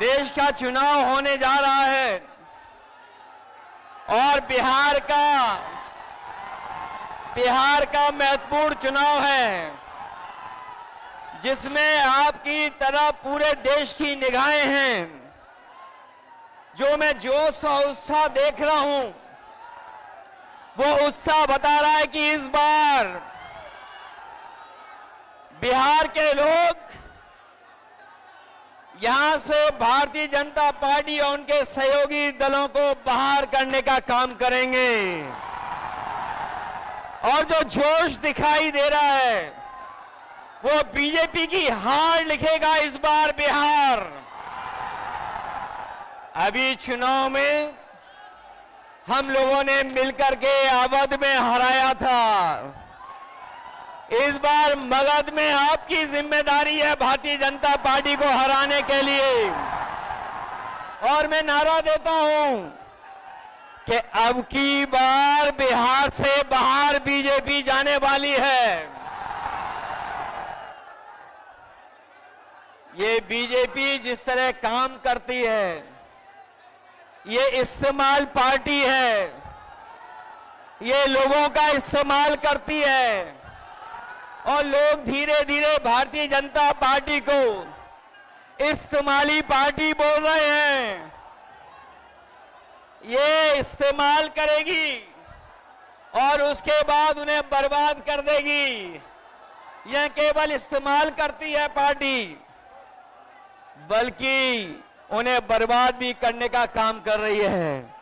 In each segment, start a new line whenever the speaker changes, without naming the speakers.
देश का चुनाव होने जा रहा है और बिहार का महत्वपूर्ण चुनाव है, जिसमें आपकी तरह पूरे देश की निगाहें हैं। जो मैं जोश और उत्साह देख रहा हूं, वो उत्साह बता रहा है कि इस बार बिहार के लोग यहां से भारतीय जनता पार्टी और उनके सहयोगी दलों को बाहर करने का काम करेंगे। और जो जोश दिखाई दे रहा है, वो बीजेपी की हार लिखेगा इस बार बिहार। अभी चुनाव में हम लोगों ने मिलकर के अवध में हराया था। इस बार मगध में आपकी जिम्मेदारी है भारतीय जनता पार्टी को हराने के लिए। और मैं नारा देता हूं कि अब की बार बिहार से बाहर बीजेपी जाने वाली है। ये बीजेपी जिस तरह काम करती है, ये इस्तेमाल पार्टी है, ये लोगों का इस्तेमाल करती है और लोग धीरे धीरे भारतीय जनता पार्टी को इस्तेमाली पार्टी बोल रहे हैं। ये इस्तेमाल करेगी और उसके बाद उन्हें बर्बाद कर देगी। यह केवल इस्तेमाल करती है पार्टी, बल्कि उन्हें बर्बाद भी करने का काम कर रही है,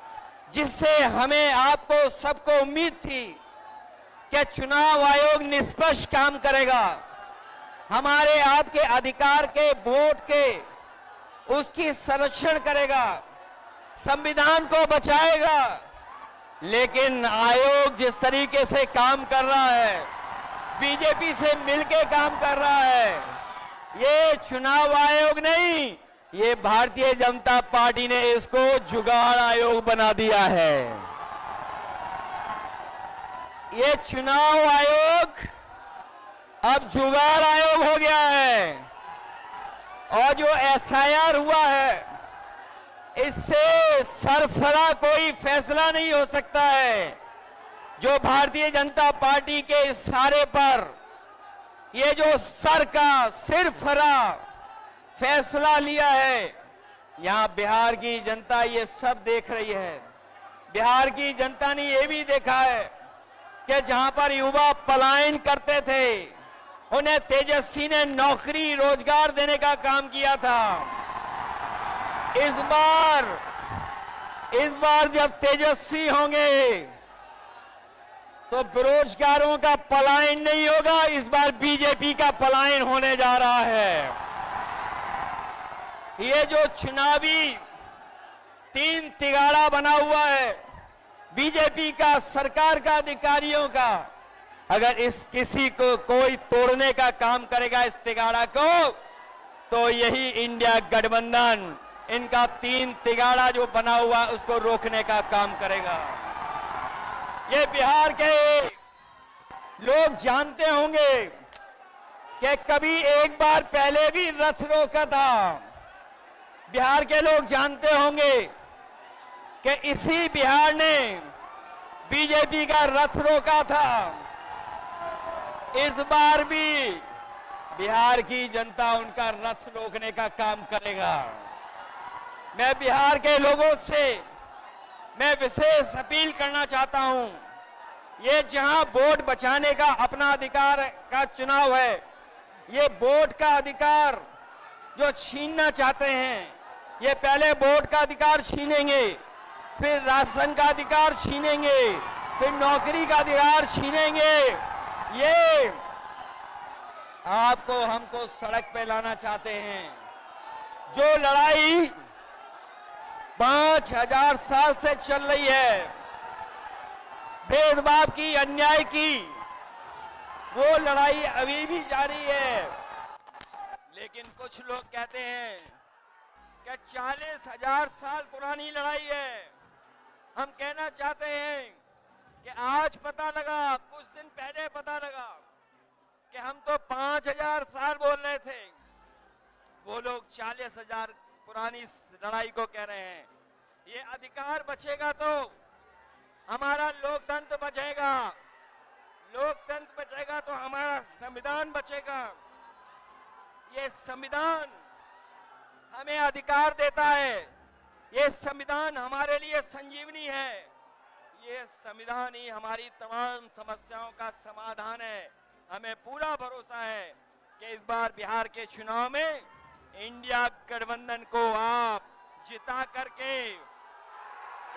जिससे हमें आपको सबको उम्मीद थी कि चुनाव आयोग निष्पक्ष काम करेगा, हमारे आपके अधिकार के वोट के उसकी संरक्षण करेगा, संविधान को बचाएगा। लेकिन आयोग जिस तरीके से काम कर रहा है, बीजेपी से मिलकर काम कर रहा है, ये चुनाव आयोग नहीं, ये भारतीय जनता पार्टी ने इसको जुगाड़ आयोग बना दिया है। ये चुनाव आयोग अब जुगाड़ आयोग हो गया है। और जो एसआईआर हुआ है, इससे सरफरा कोई फैसला नहीं हो सकता है। जो भारतीय जनता पार्टी के इशारे पर ये जो सिरफरा फैसला लिया है, यहां बिहार की जनता ये सब देख रही है। बिहार की जनता ने ये भी देखा है कि जहां पर युवा पलायन करते थे, उन्हें तेजस्वी ने नौकरी रोजगार देने का काम किया था। इस बार जब तेजस्वी होंगे तो बेरोजगारों का पलायन नहीं होगा, इस बार बीजेपी का पलायन होने जा रहा है। ये जो चुनावी तीन तिगाड़ा बना हुआ है बीजेपी का, सरकार का, अधिकारियों का, अगर इस किसी को कोई तोड़ने का काम करेगा इस तिगाड़ा को, तो यही इंडिया गठबंधन इनका तीन तिगाड़ा जो बना हुआ उसको रोकने का काम करेगा। ये बिहार के लोग जानते होंगे कि कभी एक बार पहले भी रथ रोका था। बिहार के लोग जानते होंगे कि इसी बिहार ने बीजेपी का रथ रोका था। इस बार भी बिहार की जनता उनका रथ रोकने का काम करेगा। मैं बिहार के लोगों से मैं विशेष अपील करना चाहता हूं, ये जहां वोट बचाने का अपना अधिकार का चुनाव है, ये वोट का अधिकार जो छीनना चाहते हैं, ये पहले वोट का अधिकार छीनेंगे, फिर राशन का अधिकार छीनेंगे, फिर नौकरी का अधिकार छीनेंगे। ये आपको हमको सड़क पे लाना चाहते हैं। जो लड़ाई 5000 साल से चल रही है, भेदभाव की, अन्याय की, वो लड़ाई अभी भी जारी है। लेकिन कुछ लोग कहते हैं कि 40,000 साल पुरानी लड़ाई है। हम कहना चाहते हैं कि आज पता लगा, कुछ दिन पहले पता लगा कि हम तो 5000 साल बोल रहे थे, वो लोग 40,000
पुरानी लड़ाई को कह रहे हैं। ये अधिकार बचेगा तो हमारा लोकतंत्र बचेगा, लोकतंत्र बचेगा तो हमारा संविधान बचेगा। ये संविधान हमें अधिकार देता है, ये संविधान हमारे लिए संजीवनी है, ये संविधान ही हमारी तमाम समस्याओं का समाधान है। हमें पूरा भरोसा है कि इस बार बिहार के चुनाव में इंडिया गठबंधन को आप जिता करके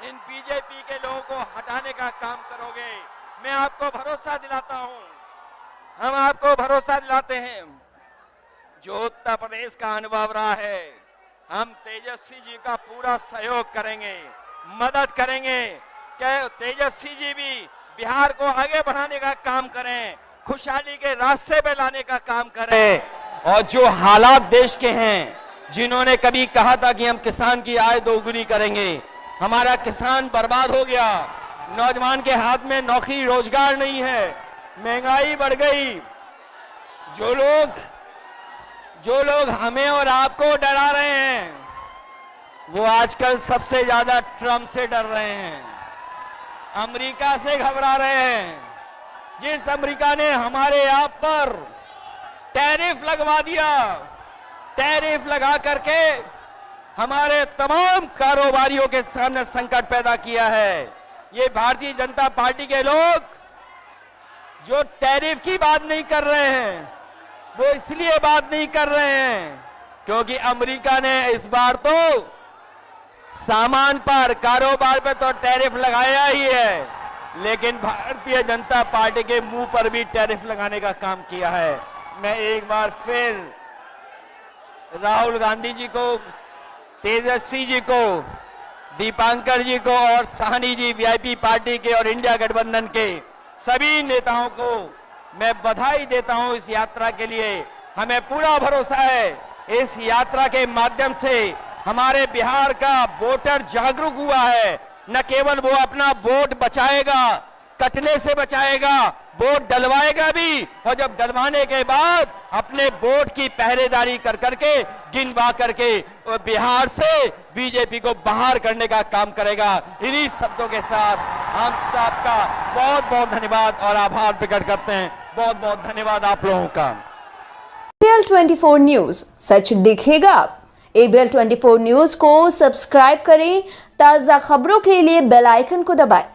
इन बीजेपी के लोगों को हटाने का काम करोगे। मैं आपको भरोसा दिलाता हूं, हम आपको भरोसा दिलाते हैं। जो उत्तर प्रदेश का अनुभव रहा है, हम तेजस्वी जी का पूरा सहयोग करेंगे, मदद करेंगे कि तेजस्वी जी भी बिहार को आगे बढ़ाने का काम करें, खुशहाली के रास्ते पे लाने का काम करें। और जो हालात देश के हैं, जिन्होंने कभी कहा था कि हम किसान की आय दोगुनी करेंगे, हमारा किसान बर्बाद हो गया, नौजवान के हाथ में नौकरी रोजगार नहीं है, महंगाई बढ़ गई। जो लोग हमें और आपको डरा रहे हैं, वो आजकल सबसे ज्यादा ट्रंप से डर रहे हैं, अमेरिका से घबरा रहे हैं। जिस अमेरिका ने हमारे आप पर टैरिफ लगवा दिया, टैरिफ लगा करके हमारे तमाम कारोबारियों के सामने संकट पैदा किया है। ये भारतीय जनता पार्टी के लोग जो टैरिफ की बात नहीं कर रहे हैं, वो इसलिए बात नहीं कर रहे हैं क्योंकि अमेरिका ने इस बार तो सामान पर, कारोबार पर तो टैरिफ लगाया ही है, लेकिन भारतीय जनता पार्टी के मुंह पर भी टैरिफ लगाने का काम किया है। मैं एक बार फिर राहुल गांधी जी को, तेजस्वी जी को, दीपांकर जी को और साहनी जी वीआईपी पार्टी के और इंडिया गठबंधन के सभी नेताओं को मैं बधाई देता हूं इस यात्रा के लिए। हमें पूरा भरोसा है इस यात्रा के माध्यम से हमारे बिहार का वोटर जागरूक हुआ है। न केवल वो अपना वोट बचाएगा, कटने से बचाएगा, वोट डलवाएगा भी, और जब डलवाने के बाद अपने वोट की पहरेदारी कर करके, गिनवा करके बिहार से बीजेपी को बाहर करने का काम करेगा। इन्हीं शब्दों के साथ हम सबका बहुत बहुत धन्यवाद और आभार प्रकट करते हैं। बहुत बहुत धन्यवाद आप लोगों का।
ABL 24 न्यूज, सच दिखेगा। ABL 24 न्यूज को सब्सक्राइब करें, ताज़ा खबरों के लिए बेल आइकन को दबाएं।